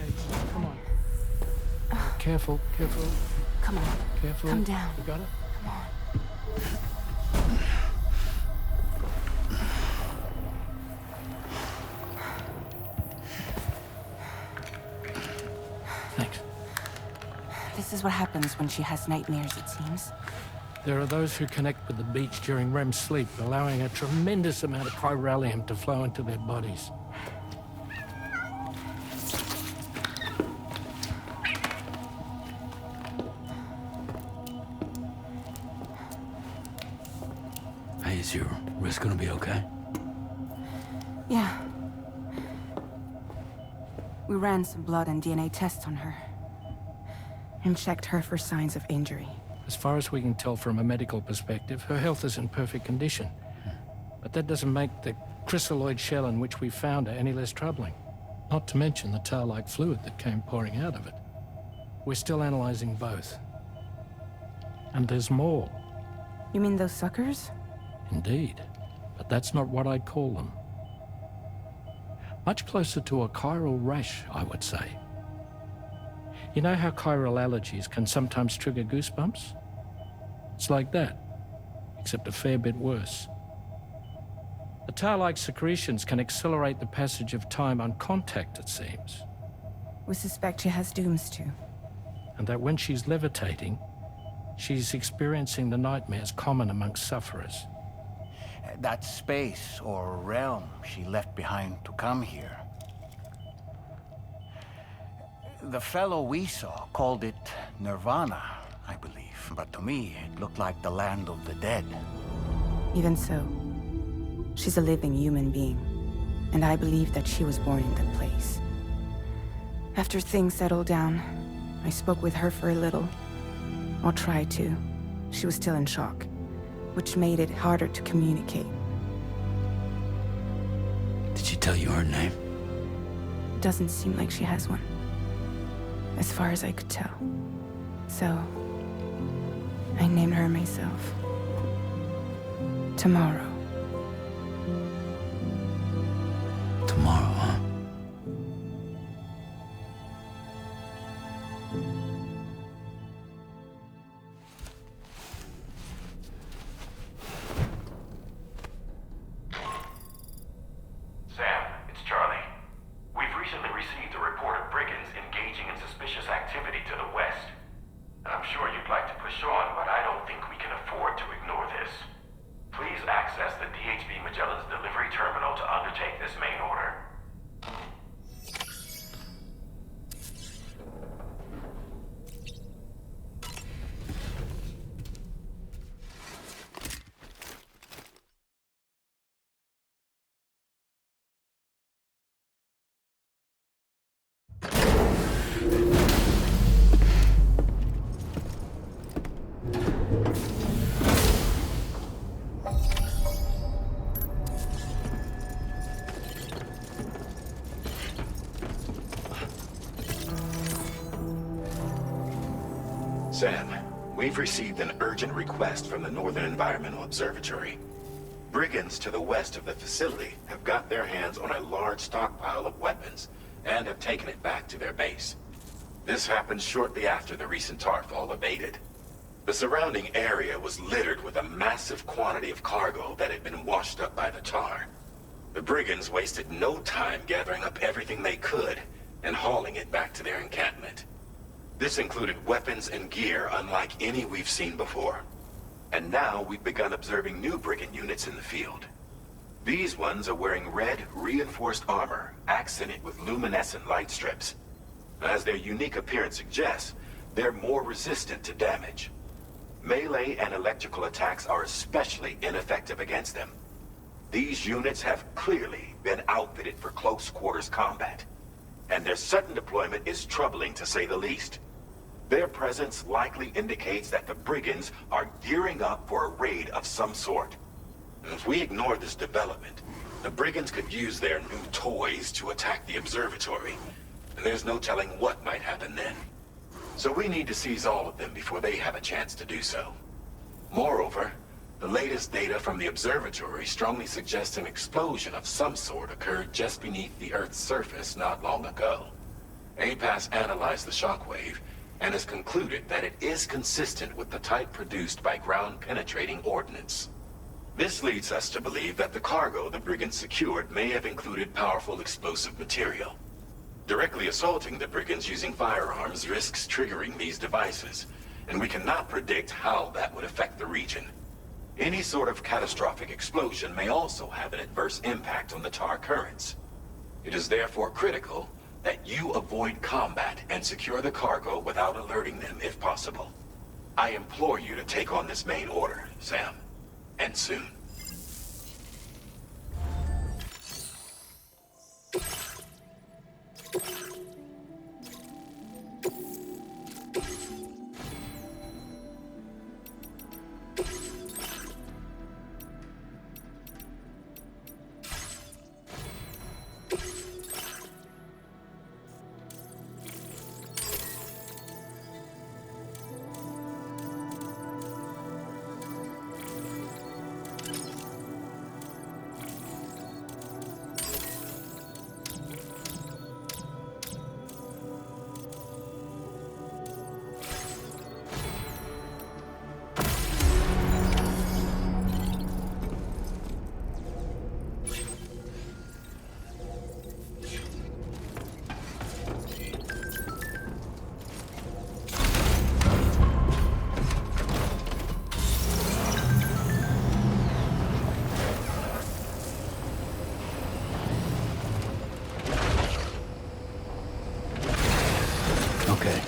Hey, come on. Careful, careful. Come on. Careful. Come down. You got it? Come on. Thanks. This is what happens when she has nightmares, it seems. There are those who connect with the beach during REM sleep, allowing a tremendous amount of chiralium to flow into their bodies. Hey, is your wrist gonna be okay? Yeah. We ran some blood and DNA tests on her. And checked her for signs of injury. As far as we can tell from a medical perspective, her health is in perfect condition. But that doesn't make the chrysaloid shell in which we found her any less troubling. Not to mention the tar-like fluid that came pouring out of it. We're still analyzing both. And there's more. You mean those suckers? Indeed. But that's not what I'd call them. Much closer to a chiral rash, I would say. You know how chiral allergies can sometimes trigger goosebumps? It's like that, except a fair bit worse. The tar-like secretions can accelerate the passage of time on contact, it seems. We suspect she has dooms too. And that when she's levitating, she's experiencing the nightmares common amongst sufferers. That space or realm she left behind to come here. The fellow we saw called it Nirvana, I believe. But to me, it looked like the land of the dead. Even so, she's a living human being. And I believe that she was born in that place. After things settled down, I spoke with her for a little. Or tried to. She was still in shock, which made it harder to communicate. Did she tell you her name? Doesn't seem like she has one. As far as I could tell. So, I named her myself. Tomorrow. Tomorrow, huh? Sam, it's Charlie. We've recently received a report of brigands engaging in suspicious activity to the west. I'm sure you'd like to push on, but I don't think we can afford to ignore this. Please access the DHB Magellan's delivery terminal to undertake this main order. Sam, we've received an urgent request from the Northern Environmental Observatory. Brigands to the west of the facility have got their hands on a large stockpile of weapons and have taken it back to their base. This happened shortly after the recent Tarfall abated. The surrounding area was littered with a massive quantity of cargo that had been washed up by the tar. The brigands wasted no time gathering up everything they could and hauling it back to their encampment. This included weapons and gear unlike any we've seen before. And now we've begun observing new brigand units in the field. These ones are wearing red, reinforced armor, accented with luminescent light strips. As their unique appearance suggests, they're more resistant to damage. Melee and electrical attacks are especially ineffective against them. These units have clearly been outfitted for close quarters combat, and their sudden deployment is troubling to say the least. Their presence likely indicates that the brigands are gearing up for a raid of some sort. If we ignore this development, the brigands could use their new toys to attack the observatory, and there's no telling what might happen then. So we need to seize all of them before they have a chance to do so. Moreover, the latest data from the observatory strongly suggests an explosion of some sort occurred just beneath the Earth's surface not long ago. APAS analyzed the shockwave and has concluded that it is consistent with the type produced by ground-penetrating ordnance. This leads us to believe that the cargo the brigands secured may have included powerful explosive material. Directly assaulting the brigands using firearms risks triggering these devices, and we cannot predict how that would affect the region. Any sort of catastrophic explosion may also have an adverse impact on the tar currents. It is therefore critical that you avoid combat and secure the cargo without alerting them if possible. I implore you to take on this main order, Sam. And soon. Okay.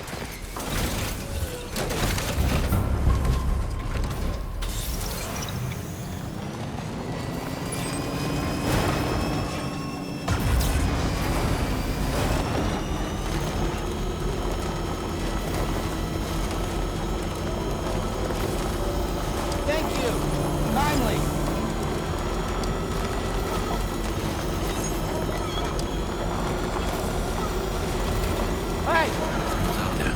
Thank you! Kindly! Hey! What's out there?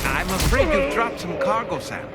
I'm afraid you've dropped some cargo, Sam.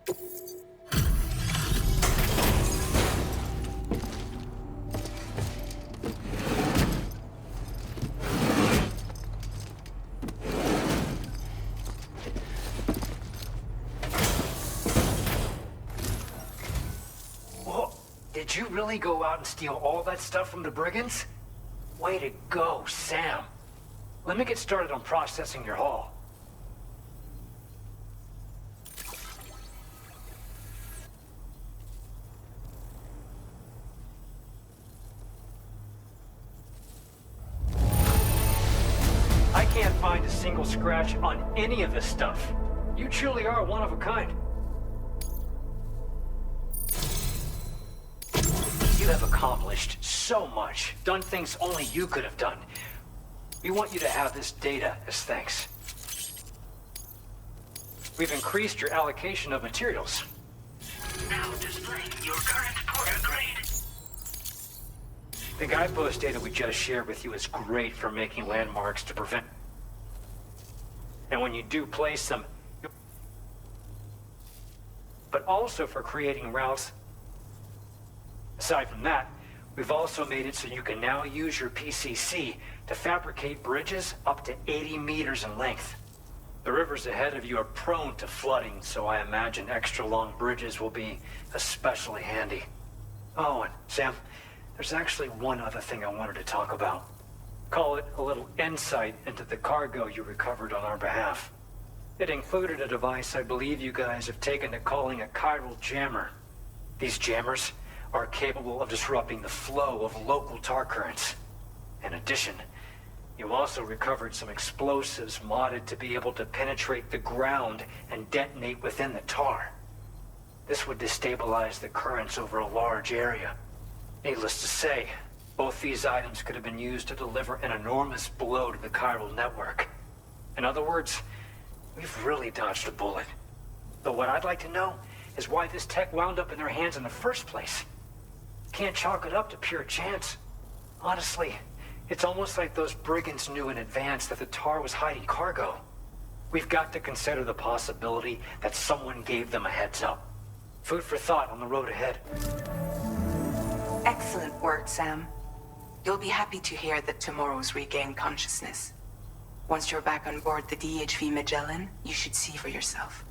Did you really go out and steal all that stuff from the brigands? Way to go, Sam. Let me get started on processing your haul. I can't find a single scratch on any of this stuff. You truly are one of a kind. You have accomplished so much, done things only you could have done. We want you to have this data as thanks. We've increased your allocation of materials. Now displaying your current porter grade. The guidepost data we just shared with you is great for making landmarks to prevent. And when you do place them, but also for creating routes. Aside from that, we've also made it so you can now use your PCC to fabricate bridges up to 80 meters in length. The rivers ahead of you are prone to flooding, so I imagine extra long bridges will be especially handy. Oh, and Sam, there's actually one other thing I wanted to talk about. Call it a little insight into the cargo you recovered on our behalf. It included a device I believe you guys have taken to calling a chiral jammer. These jammers are capable of disrupting the flow of local tar currents. In addition, you also recovered some explosives modded to be able to penetrate the ground and detonate within the tar. This would destabilize the currents over a large area. Needless to say, both these items could have been used to deliver an enormous blow to the chiral network. In other words, we've really dodged a bullet. But what I'd like to know is why this tech wound up in their hands in the first place. Can't chalk it up to pure chance. Honestly, it's almost like those brigands knew in advance that the tar was hiding cargo. We've got to consider the possibility that someone gave them a heads up. Food for thought on the road ahead. Excellent work, Sam. You'll be happy to hear that tomorrow's regained consciousness. Once you're back on board the DHV Magellan, you should see for yourself.